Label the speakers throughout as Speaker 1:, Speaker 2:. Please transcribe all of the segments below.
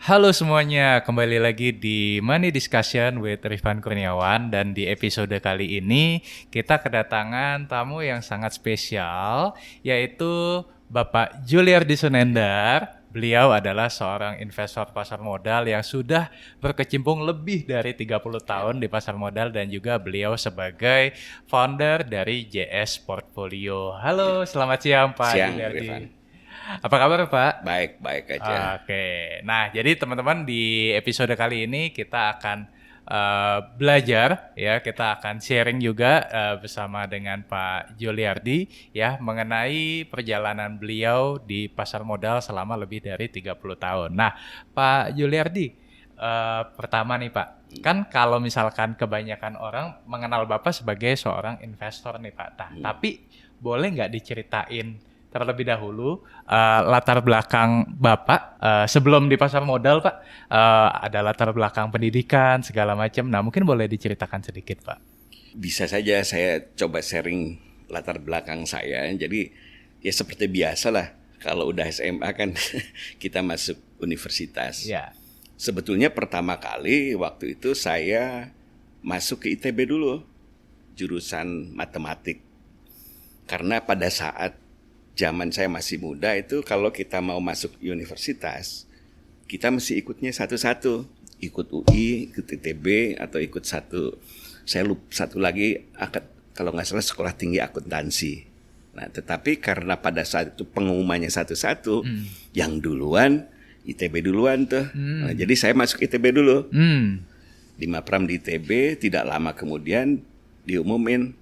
Speaker 1: Halo semuanya, kembali lagi di Money Discussion with Rifan Kurniawan. Dan di episode kali ini kita kedatangan tamu yang sangat spesial, yaitu Bapak Juliardi Sunendar. Beliau adalah seorang investor pasar modal yang sudah berkecimpung lebih dari 30 tahun di pasar modal, dan juga beliau sebagai founder dari JS Portfolio. Halo, selamat siang Pak Juliardi.
Speaker 2: Rifan.
Speaker 1: Apa kabar Pak?
Speaker 2: Baik aja.
Speaker 1: Oke, nah jadi teman-teman di episode kali ini kita akan belajar ya, kita akan sharing juga bersama dengan Pak Juliardi ya mengenai perjalanan beliau di pasar modal selama lebih dari 30 tahun. Nah Pak Juliardi, pertama nih Pak, kan kalau misalkan kebanyakan orang mengenal Bapak sebagai seorang investor nih Pak, tapi boleh nggak diceritain terlebih dahulu latar belakang Bapak sebelum di pasar modal Pak, ada latar belakang pendidikan segala macam. Nah mungkin boleh diceritakan sedikit Pak.
Speaker 2: Bisa saja saya coba sharing latar belakang saya. Jadi ya seperti biasa lah, kalau udah SMA kan kita masuk universitas.
Speaker 1: Ya.
Speaker 2: Sebetulnya pertama kali waktu itu saya masuk ke ITB dulu, jurusan matematik. Karena pada saat zaman saya masih muda itu kalau kita mau masuk universitas, kita mesti ikutnya satu-satu. Ikut UI, ikut ITB, atau ikut satu lagi, kalau nggak salah sekolah tinggi akuntansi. Nah, tetapi karena pada saat itu pengumumannya satu-satu, yang duluan, ITB duluan tuh. Nah, jadi saya masuk ITB dulu. Di Mapram di ITB, tidak lama kemudian diumumin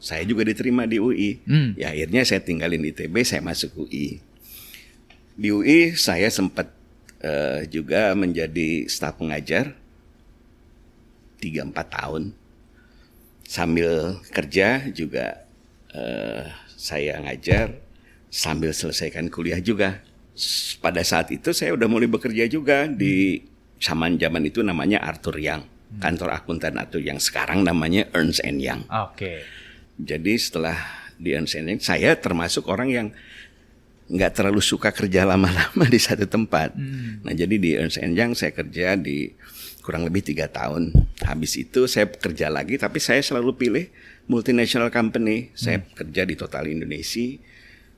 Speaker 2: saya juga diterima di UI. Ya akhirnya saya tinggalin ITB, saya masuk UI. Di UI saya sempat juga menjadi staf pengajar 3-4 tahun. Sambil kerja juga saya ngajar, sambil selesaikan kuliah juga. Pada saat itu saya udah mulai bekerja juga di zaman itu namanya Arthur Young. Kantor akuntan Arthur Young, sekarang namanya Ernst & Young.
Speaker 1: Oke.
Speaker 2: Jadi setelah di Ernst & Young, saya termasuk orang yang nggak terlalu suka kerja lama-lama di satu tempat. Nah jadi di Ernst & Young saya kerja di kurang lebih 3 tahun. Habis itu saya kerja lagi, tapi saya selalu pilih multinational company. Saya kerja di Total Indonesia,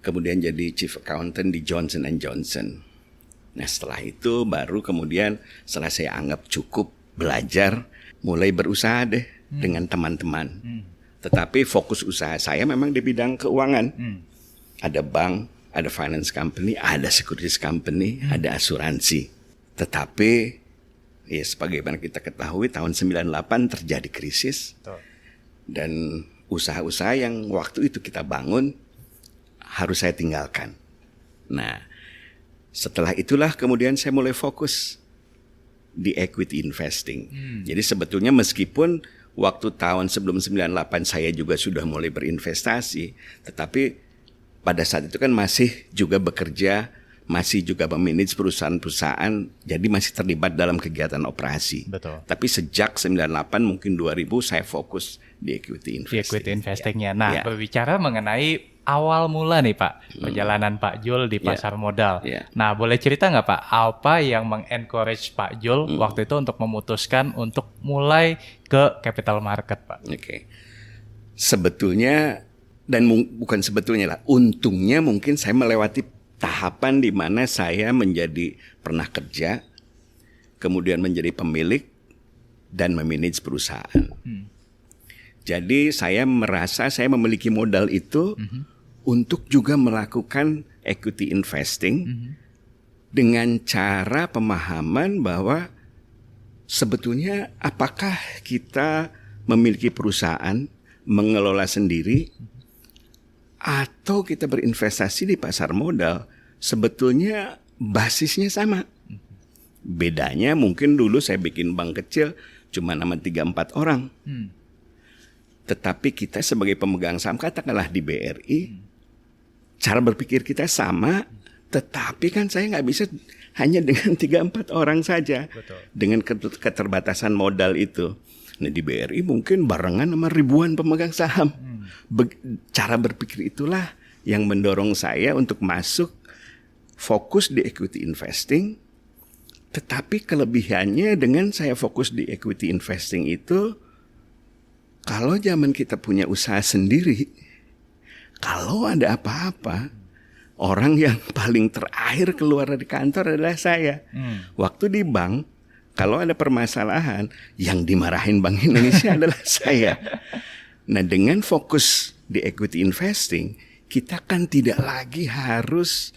Speaker 2: kemudian jadi chief accountant di Johnson & Johnson. Nah setelah itu baru kemudian setelah saya anggap cukup belajar, mulai berusaha deh dengan teman-teman. Tetapi fokus usaha saya memang di bidang keuangan. Ada bank, ada finance company, ada securities company, ada asuransi. Tetapi ya sebagaimana kita ketahui tahun 98 terjadi krisis. Dan usaha-usaha yang waktu itu kita bangun harus saya tinggalkan. Nah, setelah itulah kemudian saya mulai fokus di equity investing. Jadi sebetulnya meskipun waktu tahun sebelum 98 saya juga sudah mulai berinvestasi, tetapi pada saat itu kan masih juga bekerja, masih juga memanage perusahaan-perusahaan, jadi masih terlibat dalam kegiatan operasi.
Speaker 1: Betul.
Speaker 2: Tapi sejak 98 mungkin 2000 saya fokus di equity investing.
Speaker 1: Di equity investingnya. Nah,
Speaker 2: Ya.
Speaker 1: berbicara mengenai awal mula nih Pak, perjalanan Pak Jul di pasar modal. Nah, boleh cerita nggak Pak, apa yang mengencourage Pak Jul waktu itu untuk memutuskan untuk mulai ke capital market Pak?
Speaker 2: Oke. Sebetulnya, dan bukan sebetulnya lah, untungnya mungkin saya melewati tahapan di mana saya pernah kerja, kemudian menjadi pemilik dan memanage perusahaan. Jadi saya merasa saya memiliki modal itu untuk juga melakukan equity investing dengan cara pemahaman bahwa sebetulnya apakah kita memiliki perusahaan, mengelola sendiri, atau kita berinvestasi di pasar modal, sebetulnya basisnya sama. Bedanya mungkin dulu saya bikin bank kecil cuma nama 3-4 orang. Tetapi kita sebagai pemegang saham, katakanlah di BRI, cara berpikir kita sama, tetapi kan saya nggak bisa hanya dengan 3-4 orang saja.
Speaker 1: Betul.
Speaker 2: Dengan keterbatasan modal itu. Nah di BRI mungkin barengan sama ribuan pemegang saham. Cara berpikir itulah yang mendorong saya untuk masuk fokus di equity investing. Tetapi kelebihannya dengan saya fokus di equity investing itu, kalau zaman kita punya usaha sendiri, kalau ada apa-apa, orang yang paling terakhir keluar dari kantor adalah saya. Waktu di bank, kalau ada permasalahan, yang dimarahin Bank Indonesia adalah saya. Nah, dengan fokus di equity investing, kita kan tidak lagi harus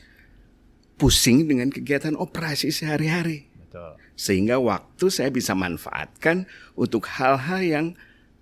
Speaker 2: pusing dengan kegiatan operasi sehari-hari.
Speaker 1: Betul.
Speaker 2: Sehingga waktu saya bisa manfaatkan untuk hal-hal yang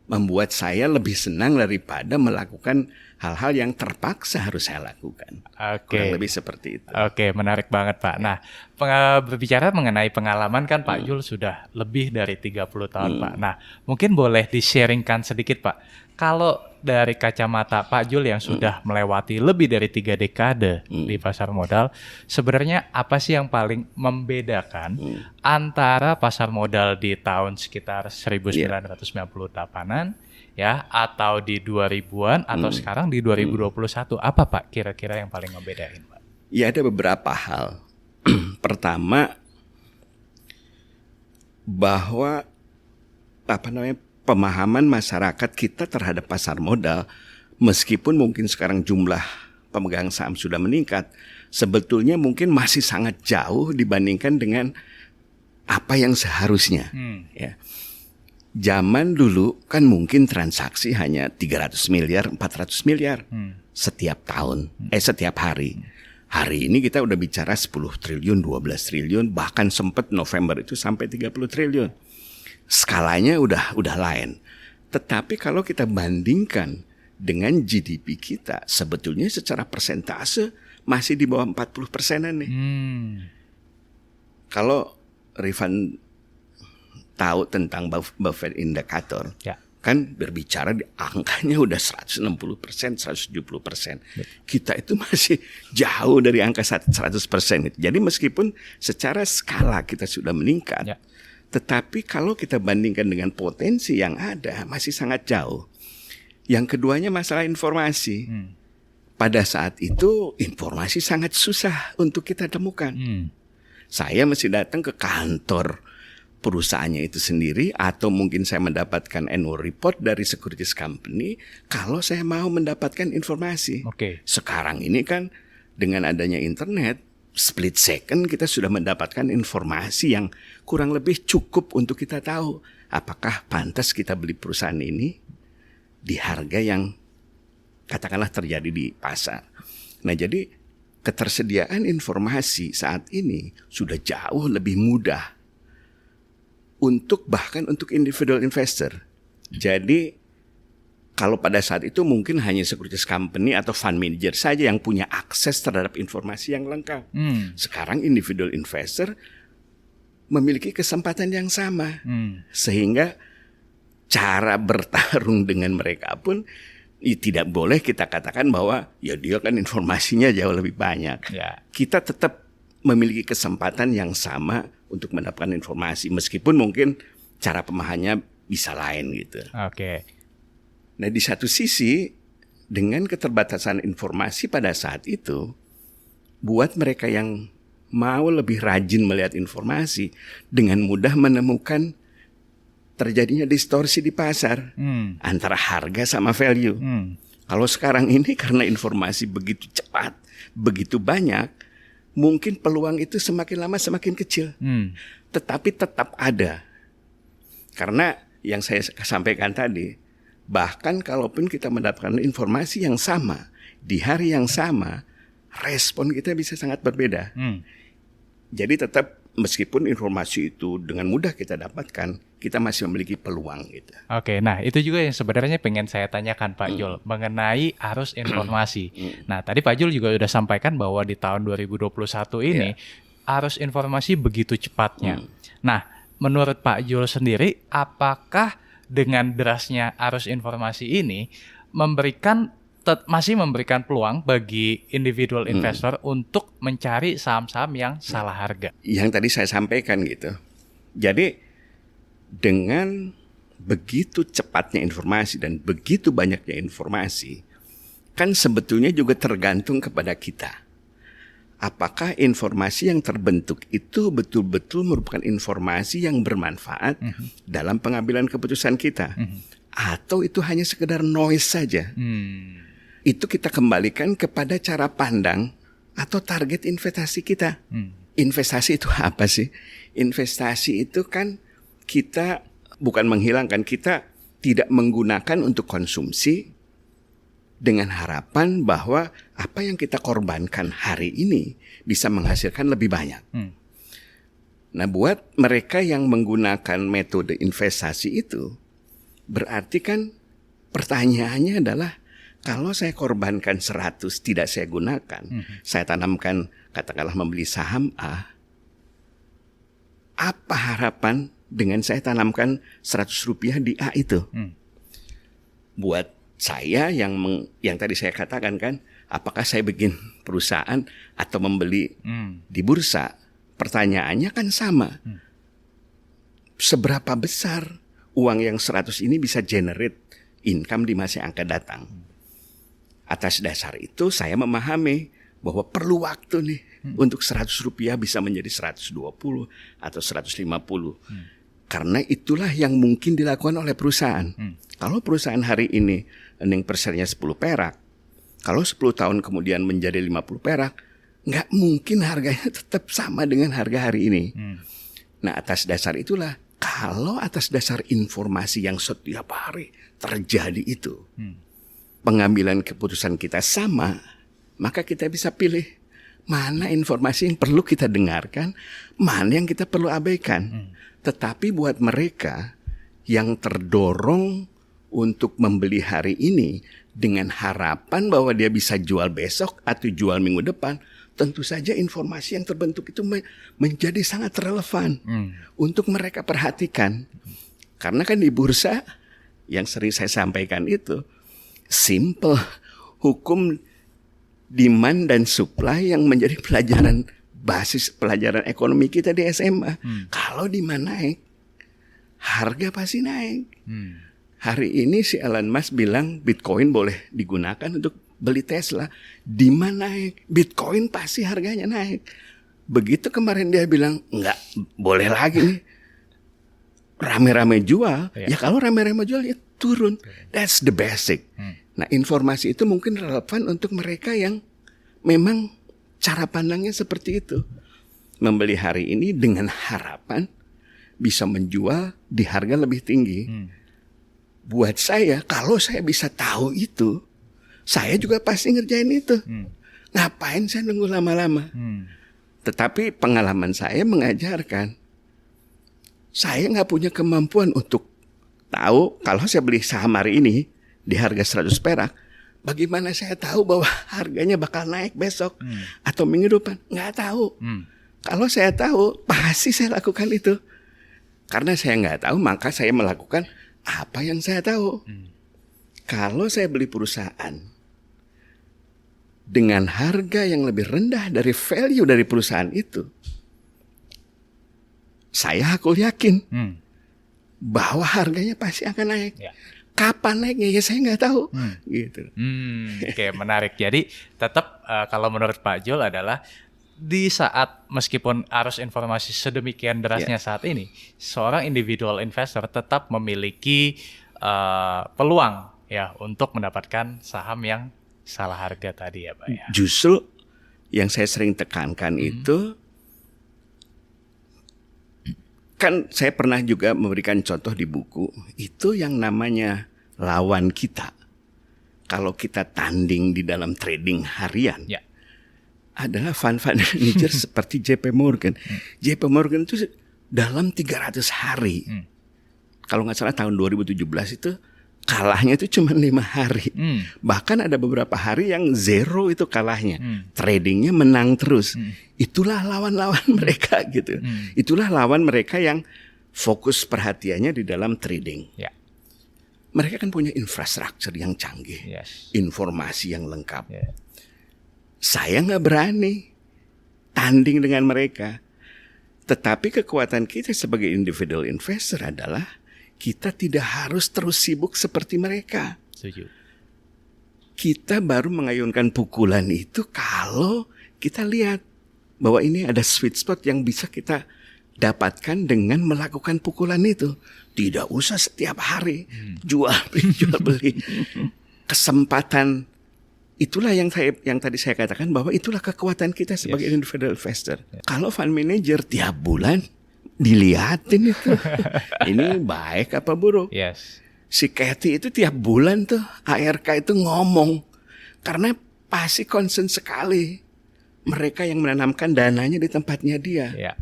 Speaker 2: membuat saya lebih senang daripada melakukan hal-hal yang terpaksa harus saya lakukan. Kurang lebih seperti itu.
Speaker 1: Oke, menarik banget Pak. Nah, berbicara mengenai pengalaman kan Pak Jul sudah lebih dari 30 tahun Pak. Nah, mungkin boleh di-sharingkan sedikit Pak. Kalau dari kacamata Pak Jul yang sudah melewati lebih dari 3 dekade di pasar modal, sebenarnya apa sih yang paling membedakan antara pasar modal di tahun sekitar 1998-an ya, atau di 2000-an atau sekarang di 2021? Apa Pak kira-kira yang paling membedain Pak?
Speaker 2: Ya ada beberapa hal. Pertama, bahwa pemahaman masyarakat kita terhadap pasar modal, meskipun mungkin sekarang jumlah pemegang saham sudah meningkat, sebetulnya mungkin masih sangat jauh dibandingkan dengan apa yang seharusnya. Ya. Zaman dulu kan mungkin transaksi hanya 300 miliar, 400 miliar setiap tahun, setiap hari. Hari ini kita udah bicara 10 triliun, 12 triliun, bahkan sempat November itu sampai 30 triliun. Skalanya udah lain. Tetapi kalau kita bandingkan dengan GDP kita, sebetulnya secara persentase masih di bawah 40%-an nih. Kalau Rifan tahu tentang Buffett Indicator, kan berbicara di angkanya udah 160%, 170%. Kita itu masih jauh dari angka 100%. Jadi meskipun secara skala kita sudah meningkat, tetapi kalau kita bandingkan dengan potensi yang ada masih sangat jauh. Yang keduanya masalah informasi. Pada saat itu informasi sangat susah untuk kita temukan. Saya mesti datang ke kantor perusahaannya itu sendiri, atau mungkin saya mendapatkan annual report dari securities company kalau saya mau mendapatkan informasi. Sekarang ini kan dengan adanya internet, split second kita sudah mendapatkan informasi yang kurang lebih cukup untuk kita tahu apakah pantas kita beli perusahaan ini di harga yang katakanlah terjadi di pasar. Nah, jadi ketersediaan informasi saat ini sudah jauh lebih mudah bahkan untuk individual investor. Jadi kalau pada saat itu mungkin hanya securities company atau fund manager saja yang punya akses terhadap informasi yang lengkap. Sekarang individual investor memiliki kesempatan yang sama. Sehingga cara bertarung dengan mereka pun tidak boleh kita katakan bahwa ya dia kan informasinya jauh lebih banyak. Kita tetap memiliki kesempatan yang sama untuk mendapatkan informasi, meskipun mungkin cara pemahamannya bisa lain gitu. Nah, di satu sisi dengan keterbatasan informasi pada saat itu, buat mereka yang mau lebih rajin melihat informasi, dengan mudah menemukan terjadinya distorsi di pasar antara harga sama value. Kalau sekarang ini karena informasi begitu cepat, begitu banyak, mungkin peluang itu semakin lama semakin kecil. Tetapi tetap ada. Karena yang saya sampaikan tadi, bahkan kalaupun kita mendapatkan informasi yang sama, di hari yang sama, respon kita bisa sangat berbeda. Jadi tetap meskipun informasi itu dengan mudah kita dapatkan, kita masih memiliki peluang gitu.
Speaker 1: Nah itu juga yang sebenarnya pengen saya tanyakan Pak Jul mengenai arus informasi. Nah tadi Pak Jul juga sudah sampaikan bahwa di tahun 2021 ini arus informasi begitu cepatnya. Nah menurut Pak Jul sendiri, apakah dengan derasnya arus informasi ini masih memberikan peluang bagi individual investor untuk mencari saham-saham yang salah harga?
Speaker 2: Yang tadi saya sampaikan gitu. Jadi dengan begitu cepatnya informasi dan begitu banyaknya informasi, kan sebetulnya juga tergantung kepada kita. Apakah informasi yang terbentuk itu betul-betul merupakan informasi yang bermanfaat dalam pengambilan keputusan kita, atau itu hanya sekedar noise saja? Itu kita kembalikan kepada cara pandang atau target investasi kita. Investasi itu apa sih? Investasi itu kan kita bukan menghilangkan, kita tidak menggunakan untuk konsumsi dengan harapan bahwa apa yang kita korbankan hari ini bisa menghasilkan lebih banyak. Nah, buat mereka yang menggunakan metode investasi itu, berarti kan pertanyaannya adalah, kalau saya korbankan 100 tidak saya gunakan, saya tanamkan katakanlah membeli saham A, apa harapan dengan saya tanamkan 100 rupiah di A itu? Buat saya yang tadi saya katakan kan, apakah saya bikin perusahaan atau membeli di bursa? Pertanyaannya kan sama. Seberapa besar uang yang 100 ini bisa generate income di masa yang akan datang? Atas dasar itu saya memahami bahwa perlu waktu nih untuk 100 rupiah bisa menjadi 120 atau 150. Karena itulah yang mungkin dilakukan oleh perusahaan. Kalau perusahaan hari ini earning per share-nya 10 perak, kalau 10 tahun kemudian menjadi 50 perak, nggak mungkin harganya tetap sama dengan harga hari ini. Nah, atas dasar itulah, kalau atas dasar informasi yang setiap hari terjadi itu, pengambilan keputusan kita sama, maka kita bisa pilih mana informasi yang perlu kita dengarkan, mana yang kita perlu abaikan. Tetapi buat mereka yang terdorong untuk membeli hari ini dengan harapan bahwa dia bisa jual besok atau jual minggu depan, tentu saja informasi yang terbentuk itu menjadi sangat relevan untuk mereka perhatikan. Karena kan di bursa yang sering saya sampaikan itu simple, hukum demand dan supply yang menjadi pelajaran basis pelajaran ekonomi kita di SMA. Kalau demand naik, harga pasti naik. Hari ini si Elon Musk bilang Bitcoin boleh digunakan untuk beli Tesla. Demand naik, Bitcoin pasti harganya naik. Begitu kemarin dia bilang enggak boleh lagi nih rame-rame jual. Ya kalau rame-rame jual ya turun. That's the basic. Nah, informasi itu mungkin relevan untuk mereka yang memang cara pandangnya seperti itu. Membeli hari ini dengan harapan bisa menjual di harga lebih tinggi. Buat saya, kalau saya bisa tahu itu, saya juga pasti ngerjain itu. Ngapain saya nunggu lama-lama? Tetapi pengalaman saya mengajarkan, saya nggak punya kemampuan untuk tahu kalau saya beli saham hari ini di harga 100 perak, bagaimana saya tahu bahwa harganya bakal naik besok atau minggu depan? Nggak tahu. Kalau saya tahu, pasti saya lakukan itu. Karena saya nggak tahu, maka saya melakukan apa yang saya tahu. Kalau saya beli perusahaan dengan harga yang lebih rendah dari value dari perusahaan itu, saya aku yakin bahwa harganya pasti akan naik. Kapan naiknya ya saya nggak tahu. Gitu.
Speaker 1: Oke, menarik. Jadi tetap kalau menurut Pak Jul adalah di saat meskipun arus informasi sedemikian derasnya saat ini, seorang individual investor tetap memiliki peluang ya untuk mendapatkan saham yang salah harga tadi ya Pak ya.
Speaker 2: Justru yang saya sering tekankan itu, kan saya pernah juga memberikan contoh di buku, itu yang namanya lawan kita. Kalau kita tanding di dalam trading harian, adalah fund manager seperti JP Morgan. JP Morgan itu dalam 300 hari, kalau nggak salah tahun 2017 itu kalahnya itu cuma 5 hari. Bahkan ada beberapa hari yang zero itu kalahnya. Tradingnya menang terus. Itulah lawan-lawan mereka gitu. Itulah lawan mereka yang fokus perhatiannya di dalam trading. Mereka kan punya infrastruktur yang canggih, informasi yang lengkap. Saya nggak berani tanding dengan mereka. Tetapi kekuatan kita sebagai individual investor adalah kita tidak harus terus sibuk seperti mereka.
Speaker 1: Setuju.
Speaker 2: Kita baru mengayunkan pukulan itu kalau kita lihat bahwa ini ada sweet spot yang bisa kita dapatkan dengan melakukan pukulan itu. Tidak usah setiap hari jual beli. Kesempatan itulah yang tadi saya katakan bahwa itulah kekuatan kita sebagai individual investor. Kalau fund manager tiap bulan dilihatin itu. Ini baik apa buruk?
Speaker 1: Yes.
Speaker 2: Si Kathy itu tiap bulan tuh ARK itu ngomong karena pasti concern sekali mereka yang menanamkan dananya di tempatnya dia.
Speaker 1: Yeah.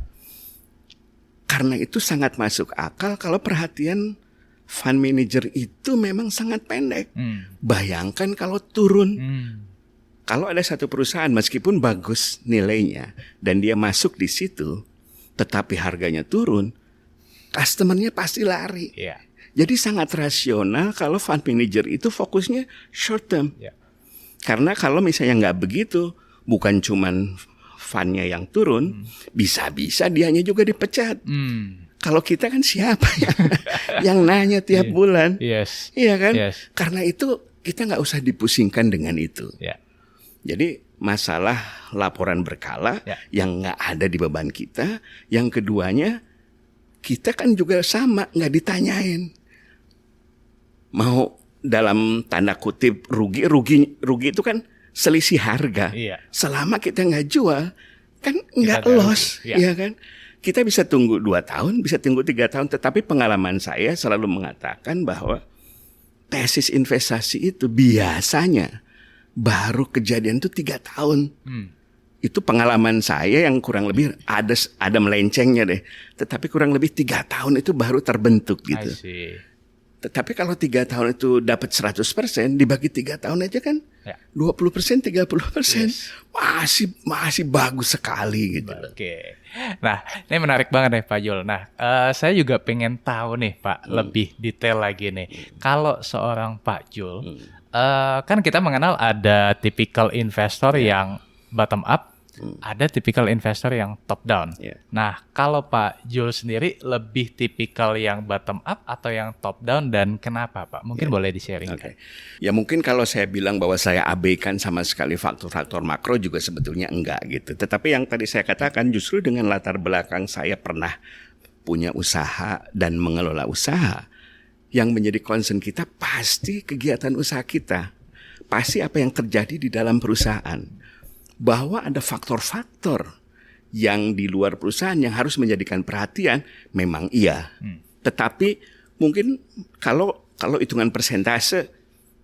Speaker 2: Karena itu sangat masuk akal kalau perhatian fund manager itu memang sangat pendek. Bayangkan kalau turun. Kalau ada satu perusahaan meskipun bagus nilainya dan dia masuk di situ, tetapi harganya turun, customernya pasti lari.
Speaker 1: Yeah.
Speaker 2: Jadi sangat rasional kalau fund manager itu fokusnya short term.
Speaker 1: Yeah.
Speaker 2: Karena kalau misalnya nggak begitu, bukan cuman fundnya yang turun, bisa-bisa dianya juga dipecat. Kalau kita kan siapa yang nanya tiap bulan?
Speaker 1: Yes.
Speaker 2: Iya kan?
Speaker 1: Yes.
Speaker 2: Karena itu kita nggak usah dipusingkan dengan itu.
Speaker 1: Yeah.
Speaker 2: Jadi masalah laporan berkala yang nggak ada di beban kita. Yang keduanya, kita kan juga sama nggak ditanyain. Mau dalam tanda kutip rugi itu kan selisih harga.
Speaker 1: Iya.
Speaker 2: Selama kita nggak jual, kan nggak loss, ya kan? Kita bisa tunggu 2 tahun, bisa tunggu 3 tahun, tetapi pengalaman saya selalu mengatakan bahwa tesis investasi itu biasanya baru kejadian itu 3 tahun. Itu pengalaman saya yang kurang lebih ada melencengnya deh. Tetapi kurang lebih 3 tahun itu baru terbentuk gitu. Tetapi kalau 3 tahun itu dapat 100%, dibagi 3 tahun aja kan 20%, 30%.
Speaker 1: Yes.
Speaker 2: Masih bagus sekali gitu.
Speaker 1: Oke. Nah, ini menarik banget nih Pak Jul. Nah, saya juga pengen tahu nih Pak, lebih detail lagi nih. Kalau seorang Pak Jul, kan kita mengenal ada tipikal investor yang bottom up, ada tipikal investor yang top down. Nah, kalau Pak Jul sendiri lebih tipikal yang bottom up atau yang top down dan kenapa Pak? Mungkin boleh di-sharing.
Speaker 2: Ya mungkin kalau saya bilang bahwa saya abaikan sama sekali faktor-faktor makro juga sebetulnya enggak gitu. Tetapi yang tadi saya katakan justru dengan latar belakang saya pernah punya usaha dan mengelola usaha, yang menjadi concern kita pasti kegiatan usaha kita. Pasti apa yang terjadi di dalam perusahaan. Bahwa ada faktor-faktor yang di luar perusahaan yang harus menjadikan perhatian, memang iya. Tetapi mungkin kalau hitungan persentase,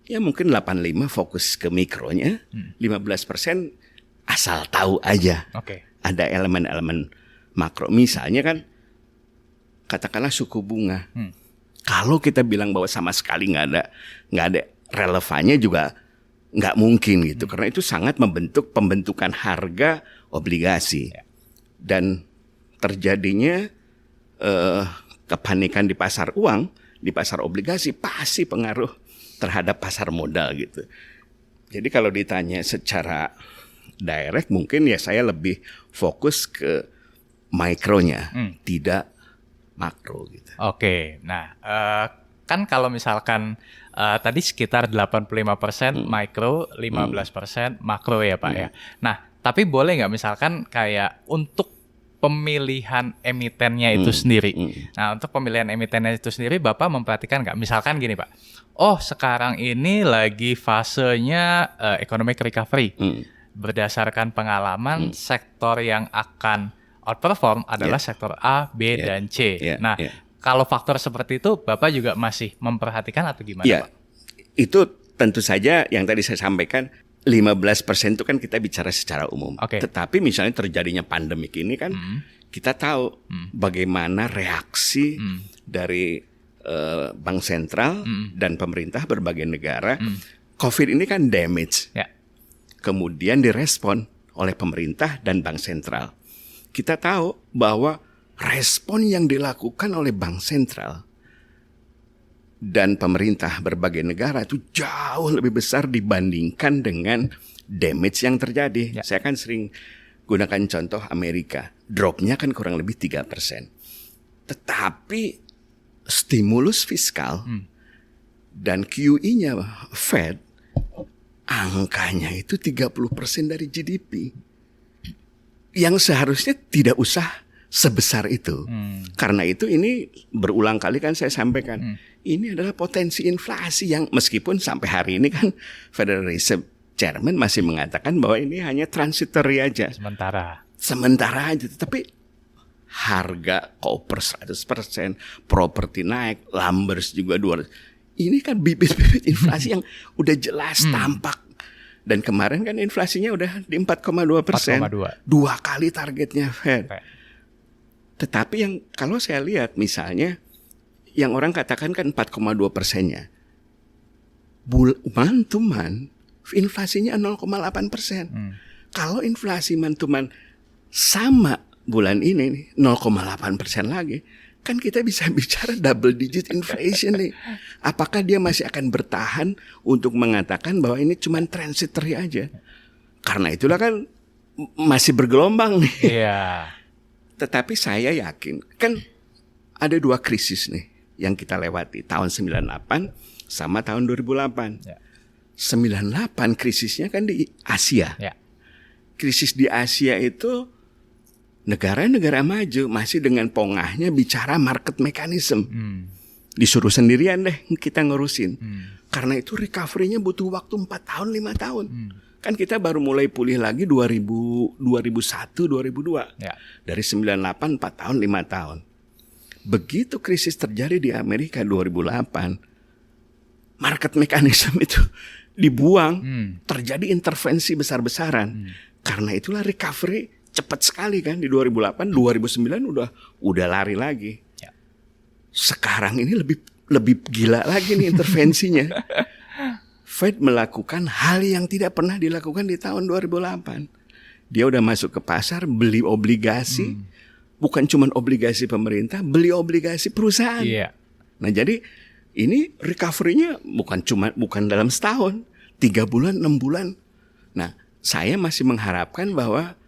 Speaker 2: ya mungkin 85 fokus ke mikronya, 15% asal tahu aja. Ada elemen-elemen makro. Misalnya kan, katakanlah suku bunga. Kalau kita bilang bahwa sama sekali nggak ada relevannya juga nggak mungkin gitu, karena itu sangat membentuk pembentukan harga obligasi dan terjadinya kepanikan di pasar uang, di pasar obligasi pasti pengaruh terhadap pasar modal gitu. Jadi kalau ditanya secara direct mungkin ya saya lebih fokus ke mikronya, tidak makro gitu.
Speaker 1: Nah kan kalau misalkan tadi sekitar 85% mikro, 15% makro ya Pak ya. Nah, tapi boleh nggak misalkan kayak untuk pemilihan emitennya itu sendiri. Nah, untuk pemilihan emitennya itu sendiri Bapak memperhatikan nggak? Misalkan gini Pak, oh sekarang ini lagi fasenya economic recovery. Berdasarkan pengalaman, sektor yang akan outperform adalah sektor A, B, dan C. Kalau faktor seperti itu, Bapak juga masih memperhatikan atau gimana, Pak?
Speaker 2: Itu tentu saja yang tadi saya sampaikan, 15% itu kan kita bicara secara umum. Tetapi misalnya terjadinya pandemik ini kan, kita tahu bagaimana reaksi dari bank sentral dan pemerintah berbagai negara. COVID ini kan damage. Kemudian direspon oleh pemerintah dan bank sentral. Kita tahu bahwa respon yang dilakukan oleh bank sentral dan pemerintah berbagai negara itu jauh lebih besar dibandingkan dengan damage yang terjadi. Saya kan sering gunakan contoh Amerika. Dropnya kan kurang lebih 3%. Tetapi stimulus fiskal dan QE-nya Fed, angkanya itu 30% dari GDP. Yang seharusnya tidak usah sebesar itu. Karena itu ini berulang kali kan saya sampaikan. Ini adalah potensi inflasi yang meskipun sampai hari ini kan Federal Reserve Chairman masih mengatakan bahwa ini hanya transitory aja. Sementara aja. Tapi harga koper 100%, properti naik, lumber juga 200%. Ini kan bibit-bibit inflasi yang udah jelas tampak. Dan kemarin kan inflasinya udah di 4,2%. 2 kali targetnya Fed. Tetapi yang kalau saya lihat misalnya yang orang katakan kan 4,2%-nya. Man to man inflasinya 0,8%. Kalau inflasi man to man sama bulan ini 0,8% lagi, kan kita bisa bicara double digit inflation nih. Apakah dia masih akan bertahan untuk mengatakan bahwa ini cuma transitory aja? Karena itulah kan masih bergelombang nih.
Speaker 1: Iya.
Speaker 2: Tetapi saya yakin kan ada 2 krisis nih yang kita lewati, tahun 98 sama tahun 2008. 98 krisisnya kan di Asia. Krisis di Asia itu negara-negara maju masih dengan pongahnya bicara market mechanism. Disuruh sendirian deh kita ngurusin. Karena itu recovery-nya butuh waktu 4 tahun, 5 tahun. Kan kita baru mulai pulih lagi 2001, 2002. Dari 98, 4 tahun, 5 tahun. Begitu krisis terjadi di Amerika 2008, market mechanism itu dibuang, terjadi intervensi besar-besaran. Karena itulah recovery cepat sekali kan di 2008, 2009 udah lari lagi. Sekarang ini lebih gila lagi nih intervensinya. Fed melakukan hal yang tidak pernah dilakukan di tahun 2008. Dia udah masuk ke pasar beli obligasi, bukan cuma obligasi pemerintah, beli obligasi perusahaan. Nah jadi ini recovery-nya bukan dalam setahun, 3 bulan, 6 bulan. Nah saya masih mengharapkan bahwa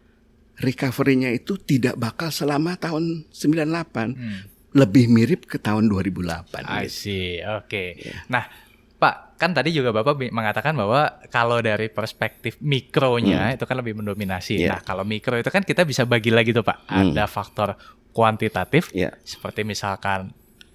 Speaker 2: recovery-nya itu tidak bakal selama tahun 98. Lebih mirip ke tahun 2008.
Speaker 1: I see, oke. Nah, Pak, kan tadi juga Bapak mengatakan bahwa kalau dari perspektif mikronya itu kan lebih mendominasi. Nah, kalau mikro itu kan kita bisa bagi lagi tuh Pak. Ada faktor kuantitatif, seperti misalkan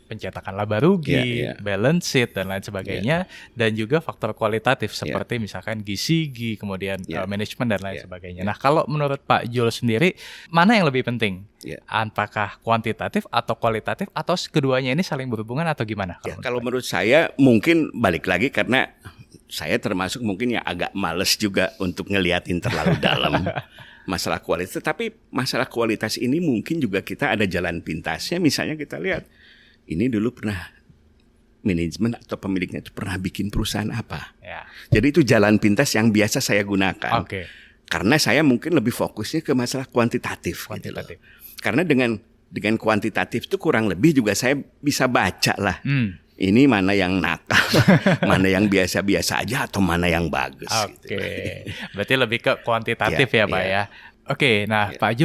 Speaker 1: pencetakan laba rugi, balance sheet dan lain sebagainya, dan juga faktor kualitatif seperti misalkan gizi, kemudian manajemen dan lain sebagainya. Nah, kalau menurut Pak Jul sendiri, mana yang lebih penting? Apakah kuantitatif atau kualitatif atau keduanya ini saling berhubungan atau gimana?
Speaker 2: Kalau menurut saya mungkin balik lagi karena saya termasuk mungkin yang agak males juga untuk ngeliatin terlalu dalam masalah kualitas. Tapi masalah kualitas ini mungkin juga kita ada jalan pintasnya. Misalnya kita lihat ini dulu pernah manajemen atau pemiliknya itu pernah bikin perusahaan apa. Jadi itu jalan pintas yang biasa saya gunakan. Karena saya mungkin lebih fokusnya ke masalah kuantitatif. Gitu loh. Karena dengan kuantitatif itu kurang lebih juga saya bisa baca lah. Ini mana yang nakal, mana yang biasa-biasa aja atau mana yang bagus. Gitu.
Speaker 1: Berarti lebih ke kuantitatif ya Pak ya. Nah Pak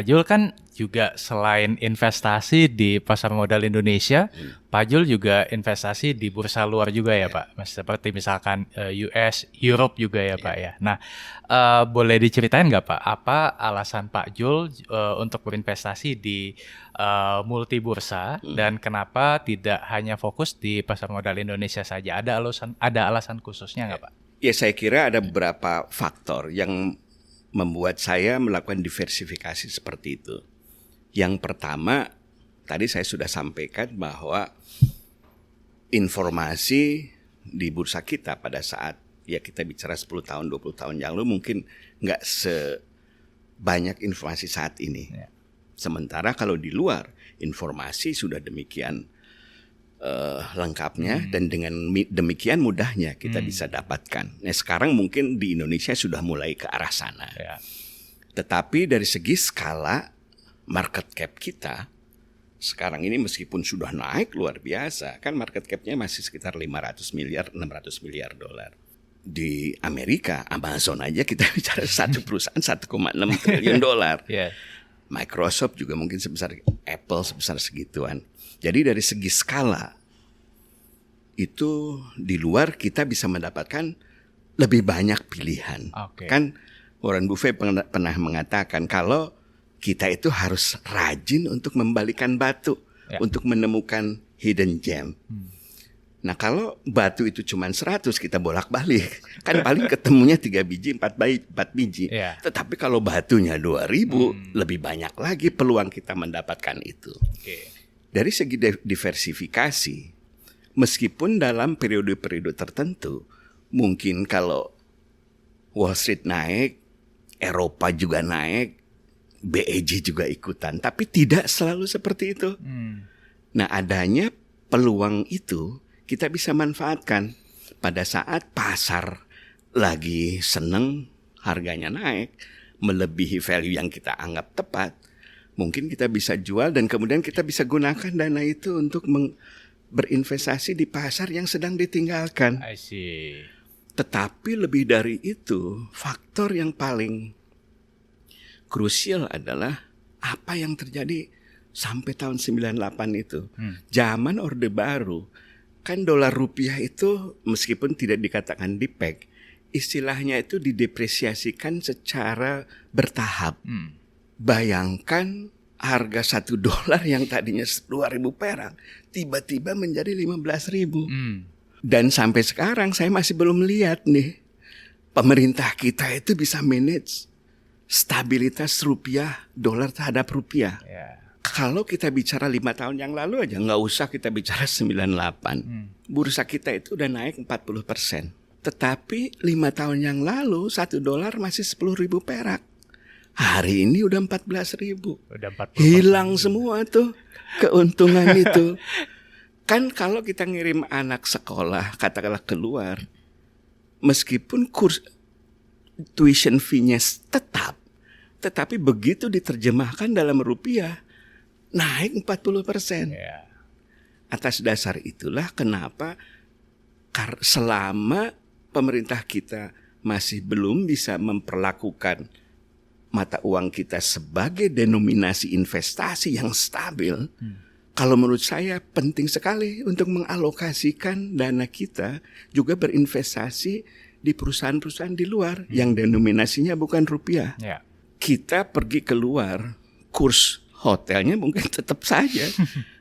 Speaker 1: Jul kan juga selain investasi di pasar modal Indonesia, Pak Jul juga investasi di bursa luar juga ya Pak, seperti misalkan US, Europe juga ya Pak ya. Nah, boleh diceritain nggak Pak, apa alasan Pak Jul untuk berinvestasi di multi bursa dan kenapa tidak hanya fokus di pasar modal Indonesia saja? Ada alasan khususnya nggak Pak?
Speaker 2: Ya saya kira ada beberapa faktor yang membuat saya melakukan diversifikasi seperti itu. Yang pertama, tadi saya sudah sampaikan bahwa informasi di bursa kita pada saat ya kita bicara 10 tahun, 20 tahun yang lalu mungkin nggak sebanyak informasi saat ini. Sementara kalau di luar, informasi sudah demikian lengkapnya dan dengan demikian mudahnya kita bisa dapatkan. Nah sekarang mungkin di Indonesia sudah mulai ke arah sana. Tetapi dari segi skala market cap kita sekarang ini meskipun sudah naik luar biasa, kan market cap-nya masih sekitar 500 miliar, 600 miliar dolar. Di Amerika, Amazon aja kita bicara satu perusahaan 1,6 triliun dolar. Microsoft juga mungkin sebesar Apple, sebesar segituan. Jadi dari segi skala itu di luar kita bisa mendapatkan lebih banyak pilihan.
Speaker 1: Oke.
Speaker 2: Kan Warren Buffett pernah mengatakan kalau kita itu harus rajin untuk membalikan batu, untuk menemukan hidden gem. Nah kalau batu itu cuma 100 kita bolak-balik, kan paling ketemunya 3 biji, 4 biji. Tetapi kalau batunya 2000, lebih banyak lagi peluang kita mendapatkan itu. Dari segi diversifikasi, meskipun dalam periode-periode tertentu, mungkin kalau Wall Street naik, Eropa juga naik, BEJ juga ikutan, tapi tidak selalu seperti itu. Nah, adanya peluang itu kita bisa manfaatkan pada saat pasar lagi seneng, harganya naik, melebihi value yang kita anggap tepat. Mungkin kita bisa jual dan kemudian kita bisa gunakan dana itu untuk berinvestasi di pasar yang sedang ditinggalkan.
Speaker 1: I see.
Speaker 2: Tetapi lebih dari itu, faktor yang paling krusial adalah apa yang terjadi sampai tahun 98 itu. Zaman Orde Baru, kan dolar rupiah itu meskipun tidak dikatakan dipeg, istilahnya itu didepresiasikan secara bertahap. Bayangkan harga $1 yang tadinya 2.000 perak tiba-tiba menjadi 15.000. Dan sampai sekarang saya masih belum lihat nih pemerintah kita itu bisa manage stabilitas rupiah, dolar terhadap rupiah. Kalau kita bicara 5 tahun yang lalu aja, nggak usah kita bicara 98. Bursa kita itu udah naik 40%. Tetapi 5 tahun yang lalu $1 masih 10.000 perak. Hari ini udah 14.000.
Speaker 1: Udah 40%.
Speaker 2: Hilang semua tuh keuntungan itu. Kan kalau kita ngirim anak sekolah, katakanlah keluar, meskipun kurs tuition fee-nya tetap, tetapi begitu diterjemahkan dalam rupiah, naik 40%. Atas dasar itulah kenapa selama pemerintah kita masih belum bisa memperlakukan mata uang kita sebagai denominasi investasi yang stabil, kalau menurut saya penting sekali untuk mengalokasikan dana kita juga berinvestasi di perusahaan-perusahaan di luar yang denominasinya bukan rupiah. Kita pergi keluar, kurs hotelnya mungkin tetap saja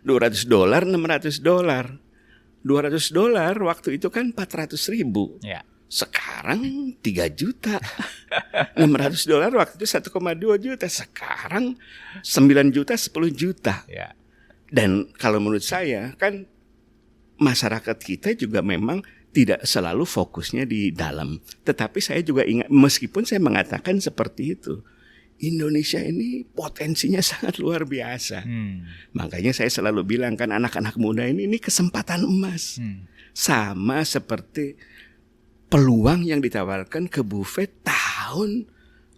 Speaker 2: $200, $600. $200 waktu itu kan 400.000. Sekarang 3 juta. $600 waktu itu 1,2 juta. Sekarang 9 juta, 10 juta. Dan kalau menurut saya kan masyarakat kita juga memang tidak selalu fokusnya di dalam. Tetapi saya juga ingat, meskipun saya mengatakan seperti itu, Indonesia ini potensinya sangat luar biasa. Makanya saya selalu bilang kan anak-anak muda ini kesempatan emas. Sama seperti peluang yang ditawarkan ke Buffett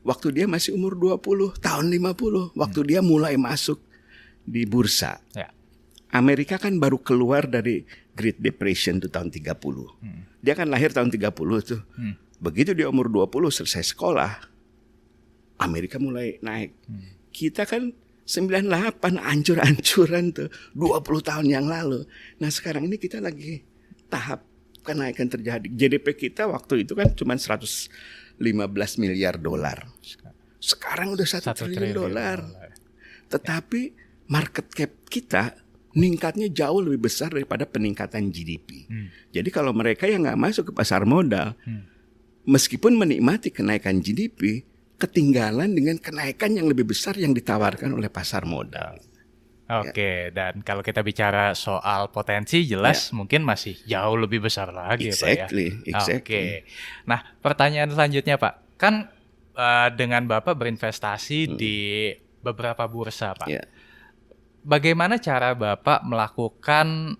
Speaker 2: waktu dia masih umur 20, tahun 50, waktu dia mulai masuk di bursa. Amerika kan baru keluar dari Great Depression tuh tahun 30. Dia kan lahir tahun 30 tuh. Begitu dia umur 20 selesai sekolah, Amerika mulai naik. Kita kan 98 ancur-ancuran tuh 20 tahun yang lalu. Nah sekarang ini kita lagi tahap kenaikan terjadi. GDP kita waktu itu kan cuma 115 miliar dolar. Sekarang udah 1 triliun dolar. Tetapi market cap kita meningkatnya jauh lebih besar daripada peningkatan GDP. Jadi kalau mereka yang nggak masuk ke pasar modal, meskipun menikmati kenaikan GDP, ketinggalan dengan kenaikan yang lebih besar yang ditawarkan oleh pasar modal.
Speaker 1: Oke, dan kalau kita bicara soal potensi, jelas mungkin masih jauh lebih besar lagi, Pak ya. Oke. Nah, pertanyaan selanjutnya, Pak, kan dengan Bapak berinvestasi di beberapa bursa, Pak. Bagaimana cara Bapak melakukan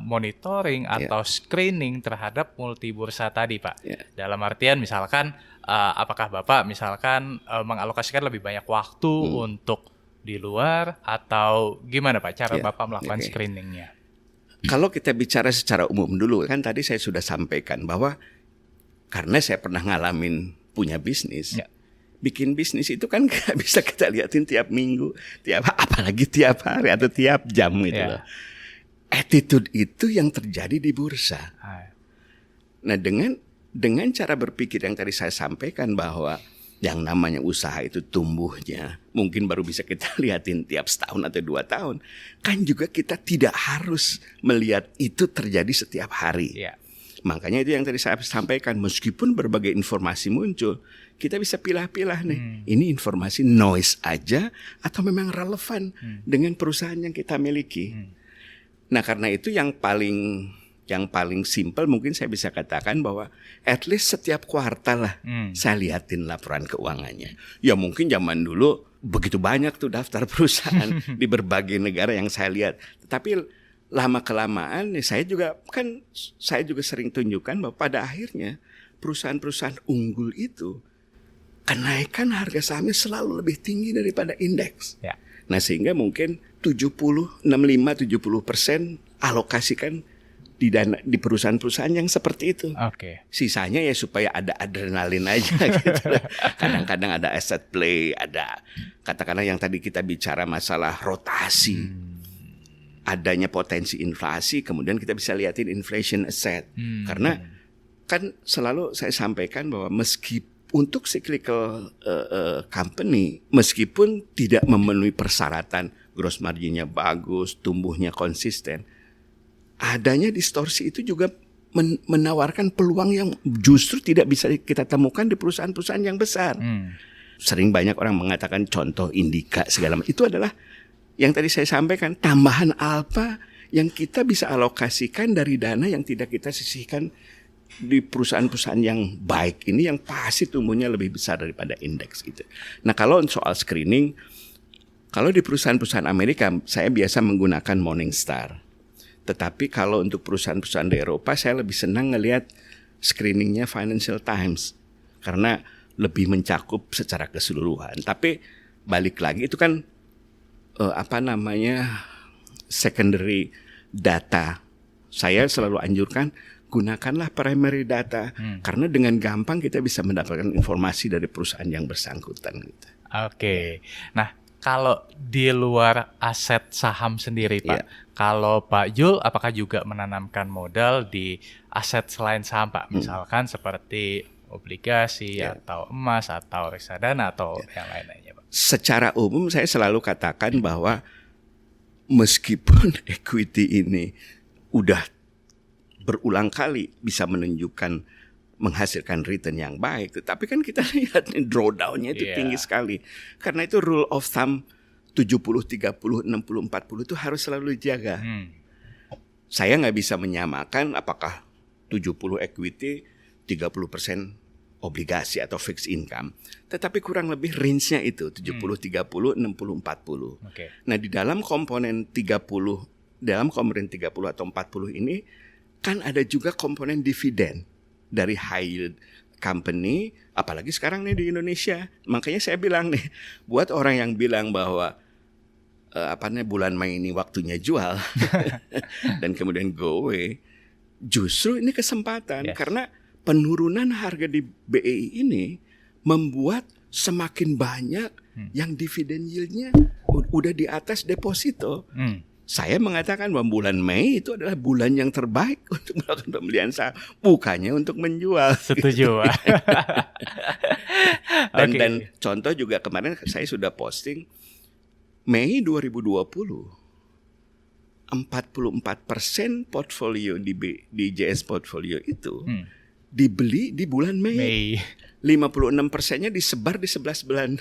Speaker 1: monitoring atau screening terhadap multi bursa tadi, Pak? Dalam artian misalkan, apakah Bapak misalkan mengalokasikan lebih banyak waktu untuk di luar atau gimana Pak cara Bapak melakukan screeningnya?
Speaker 2: Kalau kita bicara secara umum dulu, kan tadi saya sudah sampaikan bahwa karena saya pernah ngalamin punya bisnis, bikin bisnis itu kan nggak bisa kita liatin tiap minggu, apalagi tiap hari atau tiap jam gitu loh. Attitude itu yang terjadi di bursa. Nah dengan cara berpikir yang tadi saya sampaikan bahwa yang namanya usaha itu tumbuhnya mungkin baru bisa kita liatin tiap setahun atau 2 tahun. Kan juga kita tidak harus melihat itu terjadi setiap hari. Makanya itu yang tadi saya sampaikan, meskipun berbagai informasi muncul, kita bisa pilah-pilah nih. Ini informasi noise aja atau memang relevan dengan perusahaan yang kita miliki. Nah karena itu yang paling simpel mungkin saya bisa katakan bahwa at least setiap kuartal lah saya liatin laporan keuangannya. Ya mungkin zaman dulu begitu banyak tuh daftar perusahaan di berbagai negara yang saya lihat. Tetapi lama-kelamaan saya juga sering tunjukkan bahwa pada akhirnya perusahaan-perusahaan unggul itu kenaikan harga sahamnya selalu lebih tinggi daripada indeks. Nah sehingga mungkin 65-70% alokasikan di perusahaan-perusahaan yang seperti itu. Sisanya ya supaya ada adrenalin aja gitu. Kadang-kadang ada asset play, ada katakanlah yang tadi kita bicara masalah rotasi. Adanya potensi inflasi, kemudian kita bisa liatin inflation asset. Karena kan selalu saya sampaikan bahwa untuk cyclical company, meskipun tidak memenuhi persyaratan, gross marginnya bagus, tumbuhnya konsisten, adanya distorsi itu juga menawarkan peluang yang justru tidak bisa kita temukan di perusahaan-perusahaan yang besar. Sering banyak orang mengatakan contoh Indika segala macam. Itu adalah yang tadi saya sampaikan, tambahan alfa yang kita bisa alokasikan dari dana yang tidak kita sisihkan di perusahaan-perusahaan yang baik ini, yang pasti tumbuhnya lebih besar daripada indeks gitu. Nah kalau soal screening, kalau di perusahaan-perusahaan Amerika saya biasa menggunakan Morningstar. Tetapi kalau untuk perusahaan-perusahaan di Eropa saya lebih senang ngelihat screeningnya Financial Times karena lebih mencakup secara keseluruhan. Tapi balik lagi itu kan secondary data. Saya selalu anjurkan gunakanlah primary data karena dengan gampang kita bisa mendapatkan informasi dari perusahaan yang bersangkutan gitu.
Speaker 1: Nah, kalau di luar aset saham sendiri, Pak, kalau Pak Jul apakah juga menanamkan modal di aset selain saham, Pak? Misalkan seperti obligasi atau emas atau reksadana atau yang lain-lainnya, Pak?
Speaker 2: Secara umum saya selalu katakan bahwa meskipun equity ini udah berulang kali bisa menghasilkan return yang baik, tetapi kan kita lihat drawdown-nya itu tinggi sekali. Karena itu rule of thumb 70-30, 60-40 itu harus selalu dijaga. Saya nggak bisa menyamakan apakah 70 equity, 30% obligasi atau fixed income. Tetapi kurang lebih range-nya itu 70-30, 60-40. Nah di dalam komponen 30 atau 40 ini kan ada juga komponen dividen dari high yield company, apalagi sekarang nih di Indonesia. Makanya saya bilang nih, buat orang yang bilang bahwa bulan Mei ini waktunya jual dan kemudian go away, justru ini kesempatan karena penurunan harga di BEI ini membuat semakin banyak yang dividen yieldnya udah di atas deposito. Saya mengatakan bahwa bulan Mei itu adalah bulan yang terbaik untuk melakukan pembelian saham, bukannya untuk menjual.
Speaker 1: Setuju.
Speaker 2: Dan contoh juga kemarin saya sudah posting Mei 2020 44% portfolio di JS Portfolio itu dibeli di bulan Mei. 56%-nya disebar di 11 bulan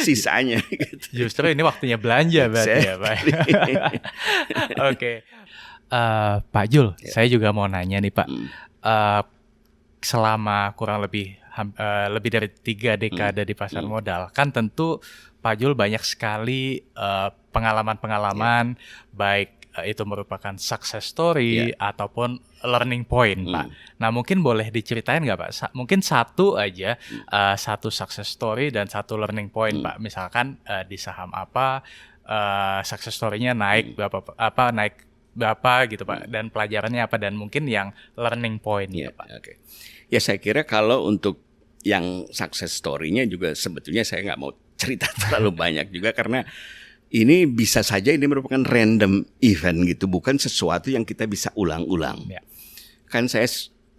Speaker 2: sisanya gitu.
Speaker 1: Justru ini waktunya belanja berarti ya, Pak. Pak Jul, saya juga mau nanya nih, Pak. Selama kurang lebih dari 3 dekade di pasar modal, kan tentu Pak Jul banyak sekali pengalaman-pengalaman, baik itu merupakan success story ataupun learning point, Pak. Nah, mungkin boleh diceritain nggak, Pak? Mungkin satu aja, satu success story dan satu learning point, Pak. Misalkan di saham apa, success story-nya naik berapa gitu, Pak. Dan pelajarannya apa, dan mungkin yang learning point, Pak.
Speaker 2: Ya, saya kira kalau untuk yang success story-nya juga sebetulnya saya nggak mau cerita terlalu banyak juga karena ini bisa saja ini merupakan random event gitu, bukan sesuatu yang kita bisa ulang-ulang.
Speaker 1: Ya.
Speaker 2: Kan saya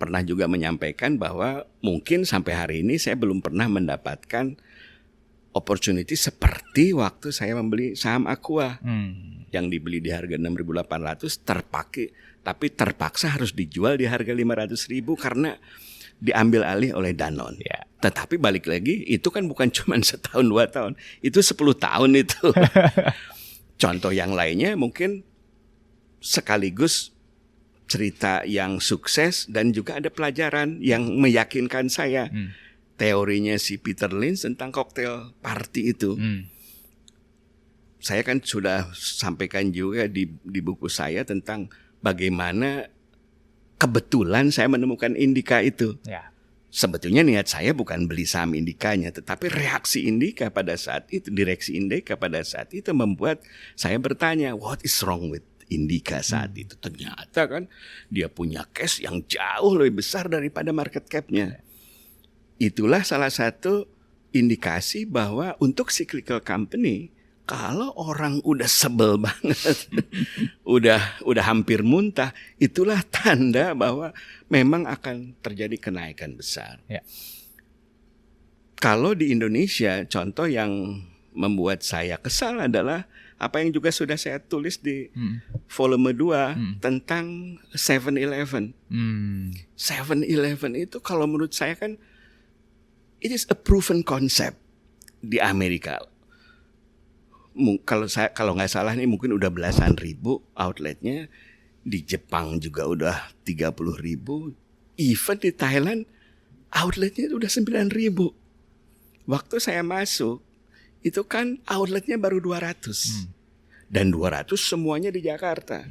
Speaker 2: pernah juga menyampaikan bahwa mungkin sampai hari ini saya belum pernah mendapatkan opportunity seperti waktu saya membeli saham Aqua yang dibeli di harga 6.800 terpakai, tapi terpaksa harus dijual di harga 500.000 karena diambil alih oleh Danone.
Speaker 1: Ya.
Speaker 2: Tetapi balik lagi itu kan bukan cuma setahun 2 tahun, itu 10 tahun itu. Contoh yang lainnya mungkin sekaligus cerita yang sukses dan juga ada pelajaran yang meyakinkan saya. Teorinya si Peter Lynch tentang cocktail party itu. Saya kan sudah sampaikan juga di buku saya tentang bagaimana kebetulan saya menemukan Indica itu.
Speaker 1: Ya.
Speaker 2: Sebetulnya niat saya bukan beli saham Indicanya, tetapi reaksi Indica pada saat itu, direksi Indica pada saat itu membuat saya bertanya, what is wrong with Indica saat itu? Ternyata kan dia punya cash yang jauh lebih besar daripada market cap-nya. Itulah salah satu indikasi bahwa untuk cyclical company, kalau orang udah sebel banget, udah hampir muntah, itulah tanda bahwa memang akan terjadi kenaikan besar.
Speaker 1: Ya.
Speaker 2: Kalau di Indonesia, contoh yang membuat saya kesal adalah apa yang juga sudah saya tulis di volume 2 tentang 7-Eleven. 7-Eleven itu kalau menurut saya kan it is a proven concept di Amerika. Kalau nggak salah nih mungkin udah belasan ribu outletnya, di Jepang juga udah 30.000, even di Thailand outletnya udah 9.000. Waktu saya masuk itu kan outletnya baru 200 dan 200 semuanya di Jakarta.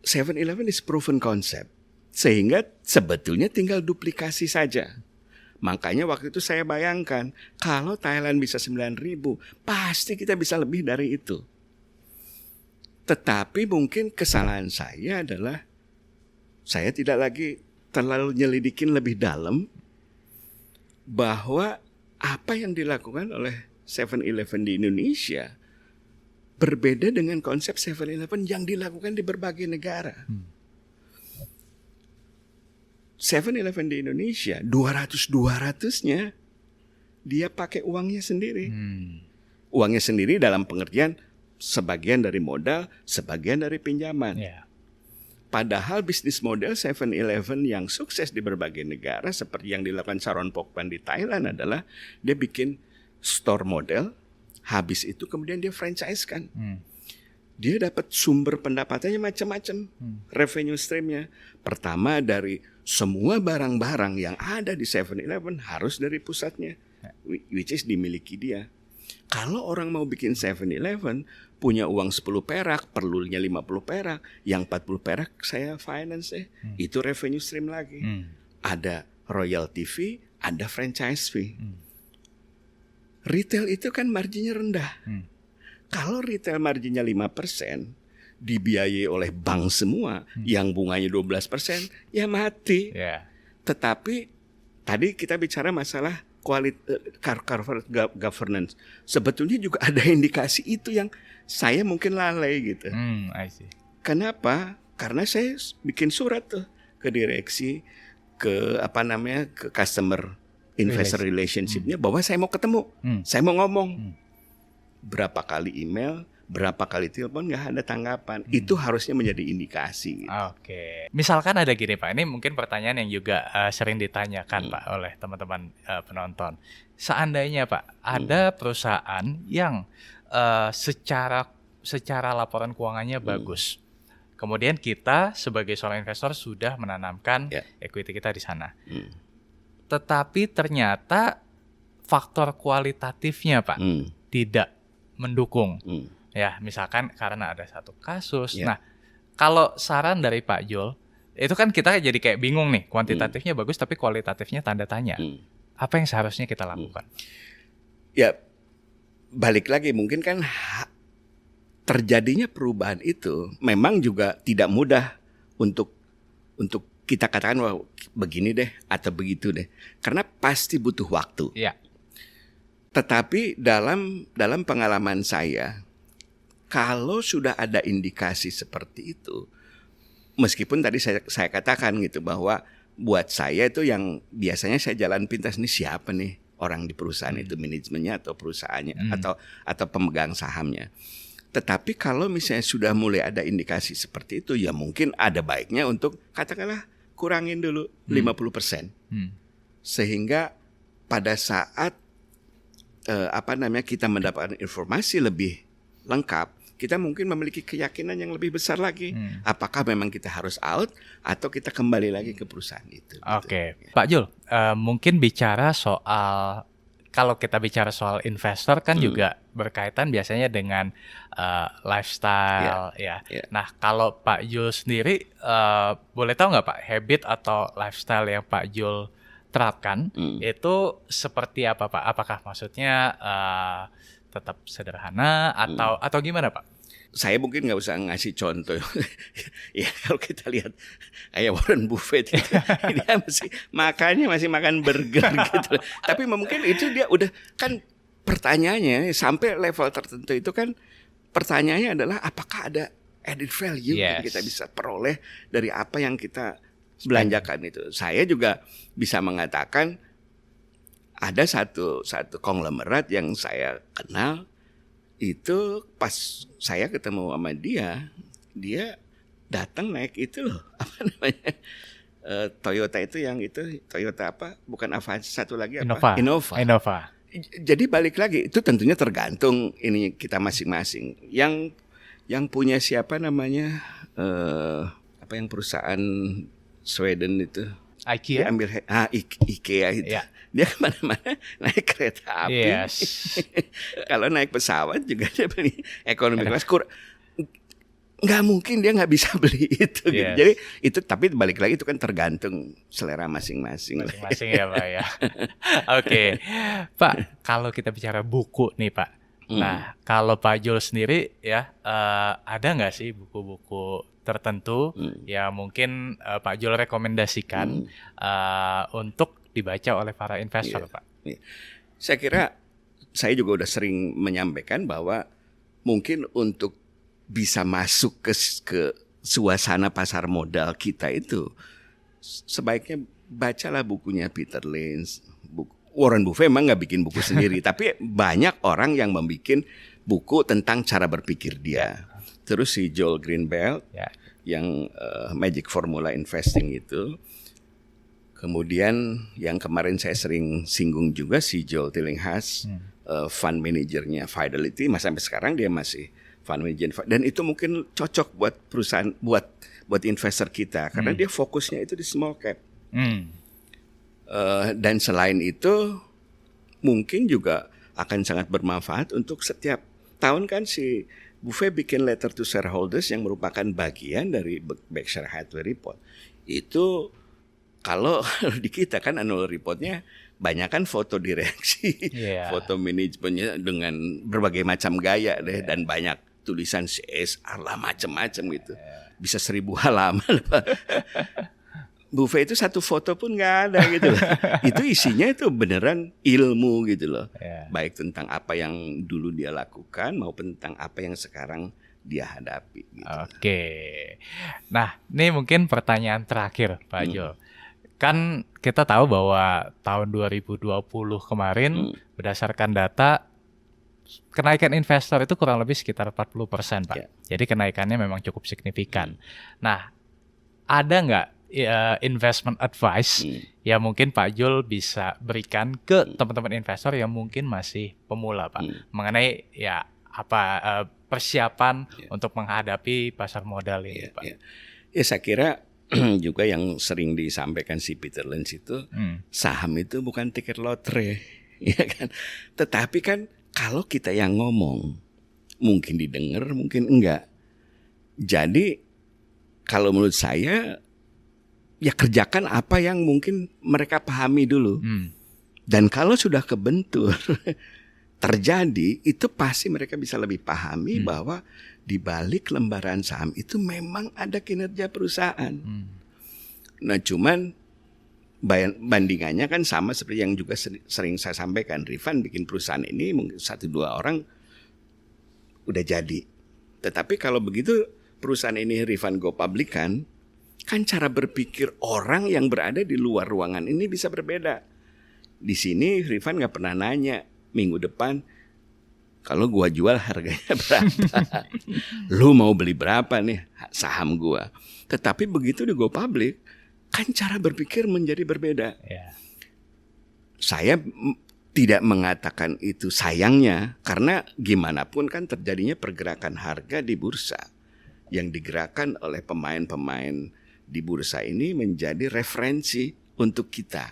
Speaker 2: 7-Eleven is proven concept sehingga sebetulnya tinggal duplikasi saja. Makanya waktu itu saya bayangkan, kalau Thailand bisa 9.000, pasti kita bisa lebih dari itu. Tetapi mungkin kesalahan saya adalah, saya tidak lagi terlalu nyelidikin lebih dalam, bahwa apa yang dilakukan oleh 7-Eleven di Indonesia, berbeda dengan konsep 7-Eleven yang dilakukan di berbagai negara. 7-Eleven di Indonesia 200-200-nya dia pakai uangnya sendiri. Uangnya sendiri dalam pengertian sebagian dari modal, sebagian dari pinjaman. Padahal bisnis model 7-Eleven yang sukses di berbagai negara seperti yang dilakukan Saron Pokpan di Thailand adalah dia bikin store model, habis itu kemudian dia franchise-kan. Dia dapat sumber pendapatannya macam-macam, revenue streamnya. Pertama dari semua barang-barang yang ada di 7-Eleven harus dari pusatnya, which is dimiliki dia. Kalau orang mau bikin 7-Eleven, punya uang 10 perak, perlunya 50 perak, yang 40 perak saya finance itu revenue stream lagi. Ada royalty fee, ada franchise fee. Retail itu kan marginnya rendah. Kalau retail marginnya 5%, dibiayai oleh bank semua, yang bunganya 12%, ya mati. Tetapi tadi kita bicara masalah corporate governance. Sebetulnya juga ada indikasi itu yang saya mungkin lalai gitu.
Speaker 1: I see.
Speaker 2: Kenapa? Karena saya bikin surat tuh ke direksi, ke customer investor relationship-nya bahwa saya mau ketemu, saya mau ngomong. Berapa kali email, berapa kali telepon nggak ada tanggapan. Itu harusnya menjadi indikasi.
Speaker 1: Oke. Misalkan ada gini Pak, ini mungkin pertanyaan yang juga sering ditanyakan Pak oleh teman-teman penonton. Seandainya Pak ada perusahaan yang secara laporan keuangannya bagus, kemudian kita sebagai seorang investor sudah menanamkan equity kita di sana, tetapi ternyata faktor kualitatifnya Pak tidak mendukung. Ya, misalkan karena ada satu kasus. Nah, kalau saran dari Pak Jul, itu kan kita jadi kayak bingung nih, kuantitatifnya bagus tapi kualitatifnya tanda tanya. Apa yang seharusnya kita lakukan?
Speaker 2: Ya, balik lagi mungkin kan terjadinya perubahan itu memang juga tidak mudah untuk kita katakan wah begini deh atau begitu deh, karena pasti butuh waktu.
Speaker 1: Iya.
Speaker 2: Tetapi dalam pengalaman saya, kalau sudah ada indikasi seperti itu, meskipun tadi saya katakan gitu bahwa buat saya itu yang biasanya saya jalan pintas, nih siapa nih orang di perusahaan itu, manajemennya atau perusahaannya atau pemegang sahamnya. Tetapi kalau misalnya sudah mulai ada indikasi seperti itu, ya mungkin ada baiknya untuk katakanlah kurangin dulu 50%. Sehingga pada saat kita mendapatkan informasi lebih lengkap, kita mungkin memiliki keyakinan yang lebih besar lagi. Apakah memang kita harus out atau kita kembali lagi ke perusahaan itu.
Speaker 1: Oke. Pak Jul, mungkin kalau kita bicara soal investor kan juga berkaitan biasanya dengan lifestyle ya. Nah, kalau Pak Jul sendiri boleh tahu nggak Pak, habit atau lifestyle yang Pak Jul terapkan itu seperti apa Pak? Apakah maksudnya tetap sederhana atau gimana Pak?
Speaker 2: Saya mungkin nggak usah ngasih contoh. Ya kalau kita lihat kayak Warren Buffett itu, dia masih makan burger gitu. Tapi mungkin itu dia udah kan, pertanyaannya sampai level tertentu itu kan pertanyaannya adalah apakah ada added value yang kita bisa peroleh dari apa yang kita belanjakan itu. Saya juga bisa mengatakan ada satu konglomerat yang saya kenal, itu pas saya ketemu sama dia datang naik itu loh, apa namanya, Toyota itu yang itu Toyota apa, bukan Avanza, satu lagi apa, Innova. Jadi balik lagi, itu tentunya tergantung ini kita masing-masing. Yang punya siapa namanya, apa yang perusahaan Sweden itu,
Speaker 1: IKEA.
Speaker 2: Dia ambil IKEA itu. Yeah. Dia kemana-mana naik kereta api.
Speaker 1: Yes.
Speaker 2: Kalau naik pesawat juga dia beli ekonomi kelas. Nggak mungkin dia nggak bisa beli itu. Yes. Gitu. Jadi itu, tapi balik lagi itu kan tergantung selera masing-masing.
Speaker 1: Masing-masing ya Pak ya. Oke. Pak, kalau kita bicara buku nih Pak. Nah, kalau Pak Jul sendiri ya, ada nggak sih buku-buku tertentu yang mungkin Pak Jul rekomendasikan untuk dibaca oleh para investor, Pak?
Speaker 2: Saya kira saya juga udah sering menyampaikan bahwa mungkin untuk bisa masuk ke suasana pasar modal kita itu, sebaiknya bacalah bukunya Peter Lynch. Warren Buffett memang nggak bikin buku sendiri, tapi banyak orang yang membuat buku tentang cara berpikir dia. Terus si Joel Greenblatt yang Magic Formula Investing itu. Kemudian yang kemarin saya sering singgung juga si Joel Tillinghast, fund manajernya Fidelity, sampai sekarang dia masih fund manager. Dan itu mungkin cocok buat perusahaan, buat investor kita, karena dia fokusnya itu di small cap. Dan selain itu mungkin juga akan sangat bermanfaat untuk setiap tahun kan si Buffett bikin letter to shareholders yang merupakan bagian dari Berkshire Hathaway Report. Itu kalau di kita kan annual reportnya banyak kan foto direksi, foto manajemennya dengan berbagai macam gaya deh, dan banyak tulisan CSR lah macam-macam gitu. Bisa 1000 halaman. Buffett itu satu foto pun nggak ada gitu loh. Itu isinya itu beneran ilmu gitu loh. Baik tentang apa yang dulu dia lakukan maupun tentang apa yang sekarang dia hadapi gitu.
Speaker 1: Oke. Nah, ini mungkin pertanyaan terakhir Pak Jul. Kan kita tahu bahwa tahun 2020 kemarin berdasarkan data kenaikan investor itu kurang lebih sekitar 40%, Pak. Jadi kenaikannya memang cukup signifikan. Nah, ada nggak investment advice yang mungkin Pak Jul bisa berikan ke teman-teman investor yang mungkin masih pemula, Pak, mengenai persiapan untuk menghadapi pasar modal ini, Pak?
Speaker 2: Ya, saya kira juga yang sering disampaikan si Peter Lynch itu, saham itu bukan tiket lotre, ya kan? Tetapi kan kalau kita yang ngomong, mungkin didengar, mungkin enggak. Jadi kalau menurut saya, ya kerjakan apa yang mungkin mereka pahami dulu. Dan kalau sudah kebentur terjadi, itu pasti mereka bisa lebih pahami bahwa di balik lembaran saham itu memang ada kinerja perusahaan. Nah cuman bandingannya kan sama seperti yang juga sering saya sampaikan. Rifan bikin perusahaan ini mungkin 1-2 orang udah jadi. Tetapi kalau begitu perusahaan ini Rifan go public kan cara berpikir orang yang berada di luar ruangan ini bisa berbeda. Di sini Rifan nggak pernah nanya minggu depan kalau gua jual harganya berapa, lu mau beli berapa nih saham gua. Tetapi begitu di go public kan cara berpikir menjadi berbeda.
Speaker 1: Yeah.
Speaker 2: Saya tidak mengatakan itu sayangnya, karena gimana pun kan terjadinya pergerakan harga di bursa. Yang digerakkan oleh pemain-pemain di bursa ini menjadi referensi untuk kita.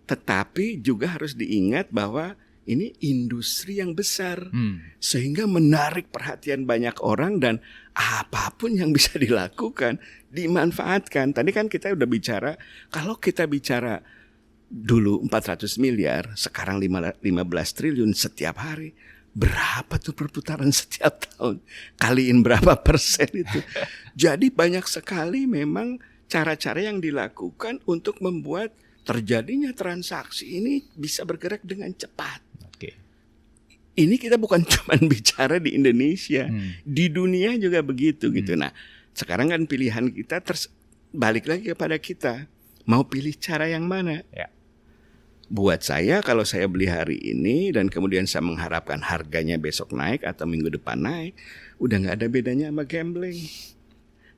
Speaker 2: Tetapi juga harus diingat bahwa ini industri yang besar. Sehingga menarik perhatian banyak orang dan apapun yang bisa dilakukan, dimanfaatkan. Tadi kan kita udah bicara, kalau kita bicara dulu 400 miliar, sekarang 15 triliun setiap hari. Berapa tuh perputaran setiap tahun? Kaliin berapa persen itu? Jadi banyak sekali memang cara-cara yang dilakukan untuk membuat terjadinya transaksi ini bisa bergerak dengan cepat.
Speaker 1: Oke.
Speaker 2: Ini kita bukan cuma bicara di Indonesia, di dunia juga begitu gitu. Nah, sekarang kan pilihan kita balik lagi kepada kita. Mau pilih cara yang mana?
Speaker 1: Ya.
Speaker 2: Buat saya kalau saya beli hari ini dan kemudian saya mengharapkan harganya besok naik atau minggu depan naik, udah nggak ada bedanya sama gambling.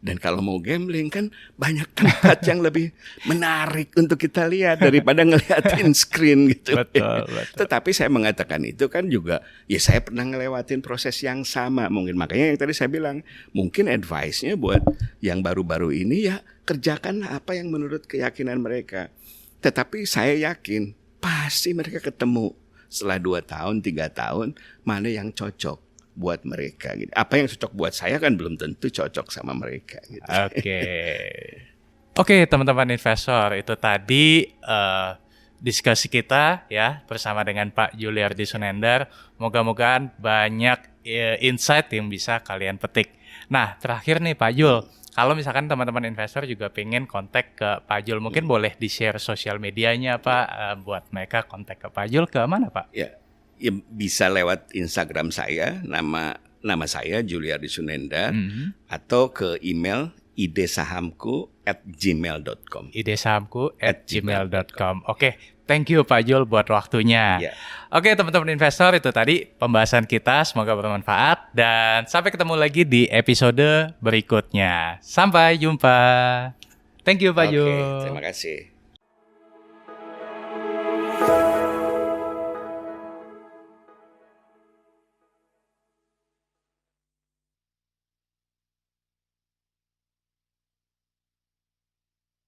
Speaker 2: Dan kalau mau gambling kan banyak tempat yang lebih menarik untuk kita lihat daripada ngeliatin screen gitu.
Speaker 1: Betul.
Speaker 2: Tetapi saya mengatakan itu kan juga, ya saya pernah ngelewatin proses yang sama. Mungkin makanya yang tadi saya bilang, mungkin advice-nya buat yang baru-baru ini ya kerjakanlah apa yang menurut keyakinan mereka. Tetapi saya yakin pasti mereka ketemu setelah 2 tahun, 3 tahun mana yang cocok buat mereka gitu. Apa yang cocok buat saya kan belum tentu cocok sama mereka gitu.
Speaker 1: Oke, teman-teman investor, itu tadi diskusi kita ya bersama dengan Pak Juliardi Sunendar. Moga-mogaan banyak insight yang bisa kalian petik. Nah, terakhir nih Pak Jul, kalau misalkan teman-teman investor juga pengen kontak ke Pak Jul, mungkin boleh di-share sosial medianya Pak, buat mereka kontak ke Pak Jul ke mana Pak?
Speaker 2: Ya bisa lewat Instagram saya, nama saya Juliardi Sunendar, atau ke email idesahamku@gmail.com.
Speaker 1: idesahamku@gmail.com. Oke, thank you Pak Jul buat waktunya.
Speaker 2: Yeah.
Speaker 1: Oke, teman-teman investor, itu tadi pembahasan kita, semoga bermanfaat dan sampai ketemu lagi di episode berikutnya. Sampai jumpa. Thank you Pak Jul.
Speaker 2: Terima kasih.